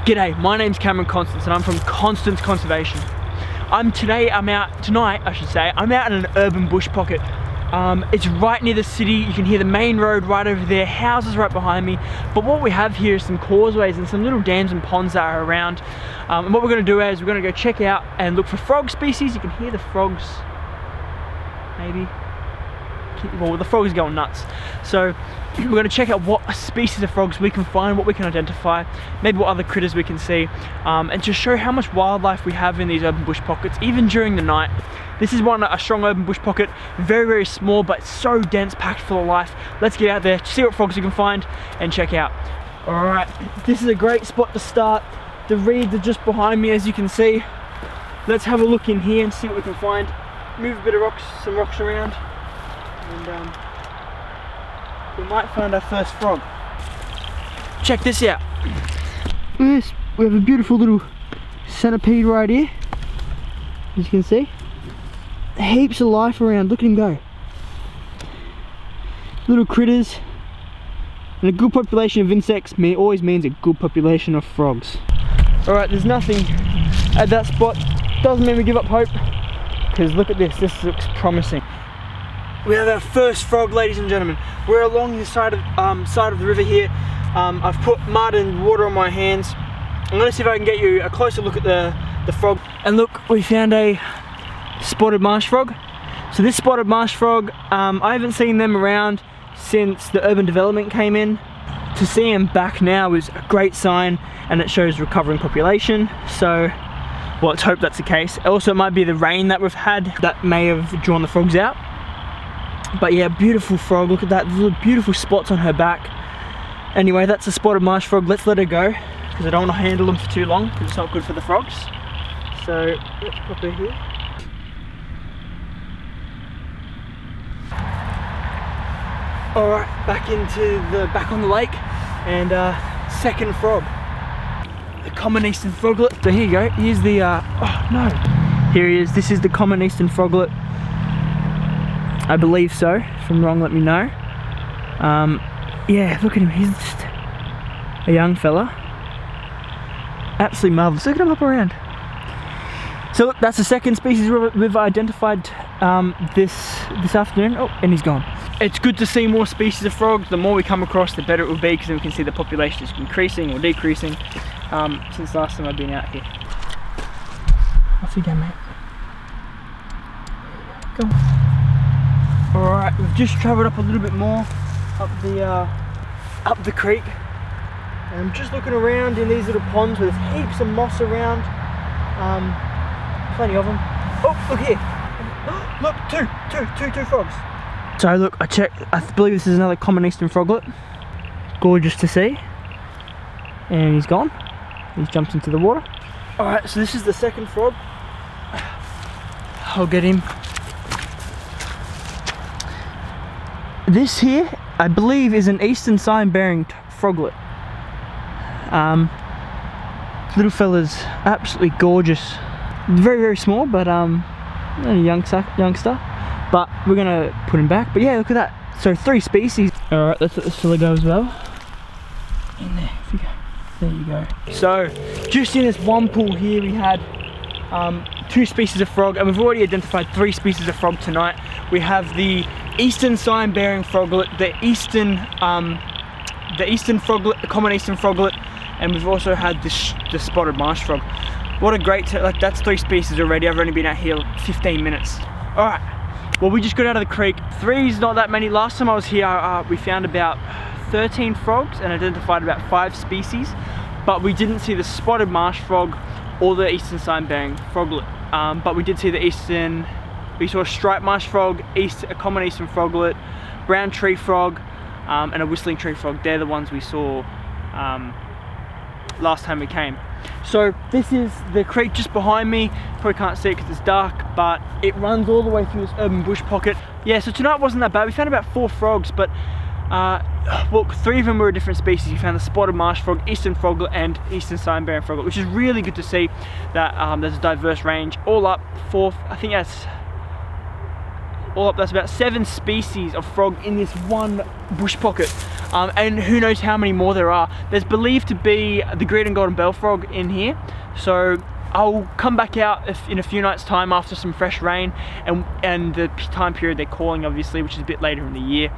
G'day, my name's Cameron Constance and I'm from Constance Conservation. Tonight, I'm out in an urban bush pocket. It's right near the city. You can hear the main road right over there, houses right behind me. But what we have here is some causeways and some little dams and ponds that are around. And what we're going to do is we're going to go check out and look for frog species. You can hear the frogs, maybe. Well, the frogs going nuts. So we're going to check out what species of frogs we can find, what we can identify, maybe what other critters we can see, and to show how much wildlife we have in these urban bush pockets, even during the night. This is a strong urban bush pocket, very, very small, but so dense, packed full of life. Let's get out there, see what frogs we can find, and check out. All right, this is a great spot to start. The reeds are just behind me, as you can see. Let's have a look in here and see what we can find. Move a bit of rocks, some rocks around. And we might find our first frog. Check this out. Look at this. We have a beautiful little centipede right here. As you can see. Heaps of life around. Look at him go. Little critters. And a good population of insects always means a good population of frogs. Alright, there's nothing at that spot. Doesn't mean we give up hope. Because look at this. This looks promising. We have our first frog, ladies and gentlemen. We're along the side of the river here. I've put mud and water on my hands. I'm gonna see if I can get you a closer look at the frog. And look, we found a spotted marsh frog. So this spotted marsh frog, I haven't seen them around since the urban development came in. To see them back now is a great sign, and it shows recovering population. So, well, let's hope that's the case. Also, it might be the rain that we've had that may have drawn the frogs out. But yeah, beautiful frog. Look at that, little beautiful spots on her back. Anyway, that's a spotted marsh frog. Let's let her go, because I don't want to handle them for too long, because it's not good for the frogs. So let's pop her here. Alright, back on the lake, and second frog. The common eastern froglet. So here you go, here's the, oh no. Here he is, this is the common eastern froglet. I believe so. If I'm wrong, let me know. Yeah, look at him. He's just a young fella. Absolutely marvelous. Look at him up around. So look, that's the second species we've identified this afternoon. Oh, and he's gone. It's good to see more species of frogs. The more we come across, the better it will be, because then we can see the population is increasing or decreasing since last time I've been out here. Off you go, mate. Go on. Alright, we've just travelled up a little bit more up the creek, and I'm just looking around in these little ponds with heaps of moss around, plenty of them. Oh, look here, look, two frogs. So look, I checked, I believe this is another common eastern froglet. Gorgeous to see. And he's gone, he's jumped into the water. Alright, so this is the second frog. I'll get him. This here, I believe, is an eastern sign-bearing froglet. Little fella's absolutely gorgeous. Very, very small, but a youngster. But we're gonna put him back. But yeah, look at that. So 3 species. All right, let's let this fella go as well. In there, if you go. There you go. So just in this one pool here, we had 2 species of frog, and we've already identified 3 species of frog tonight. We have the eastern sign-bearing froglet, the eastern froglet, the common eastern froglet, and we've also had the spotted marsh frog. What a great, that's 3 species already. I've only been out here 15 minutes. All right, well, we just got out of the creek. 3 is not that many. Last time I was here, we found about 13 frogs and identified about 5 species, but we didn't see the spotted marsh frog or the eastern sign-bearing froglet. But we did see we saw a striped marsh frog, a common eastern froglet, brown tree frog, and a whistling tree frog. They're the ones we saw last time we came. So this is the creek just behind me. Probably can't see it because it's dark, but it runs all the way through this urban bush pocket. Yeah, so tonight wasn't that bad. We found about 4 frogs, but well, 3 of them were a different species. We found the spotted marsh frog, eastern froglet, and eastern sign-bearing froglet, which is really good to see that there's a diverse range. All up, that's about 7 species of frog in this one bush pocket. and who knows how many more there are. There's believed to be the green and golden bell frog in here, so I'll come back out in a few nights time after some fresh rain and the time period they're calling, obviously, which is a bit later in the year,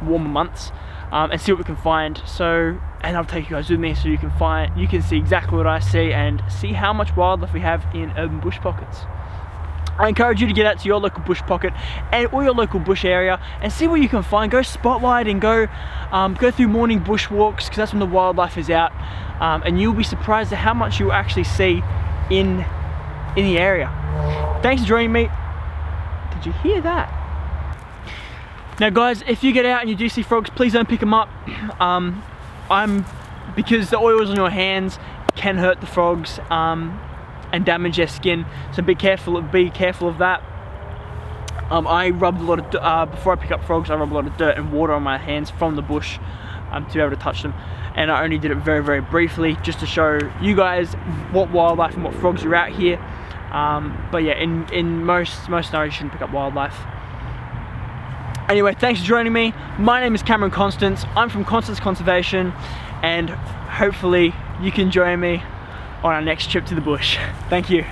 warmer months, and see what we can find. So, and I'll take you guys with me so you can see exactly what I see and see how much wildlife we have in urban bush pockets. I encourage you to get out to your local bush pocket or your local bush area and see what you can find. Go spotlight and go through morning bush walks, because that's when the wildlife is out, and you'll be surprised at how much you'll actually see in the area. Thanks for joining me. Did you hear that? Now guys, if you get out and you do see frogs, please don't pick them up. Because the oils on your hands can hurt the frogs and damage their skin, so be careful of that. I rubbed a lot of before I pick up frogs, I rub a lot of dirt and water on my hands from the bush to be able to touch them, and I only did it very, very briefly just to show you guys what wildlife and what frogs are out here. But yeah, in most scenarios you shouldn't pick up wildlife. Anyway, thanks for joining me. My name is Cameron Constance. I'm from Constance Conservation, and hopefully you can join me on our next trip to the bush. Thank you.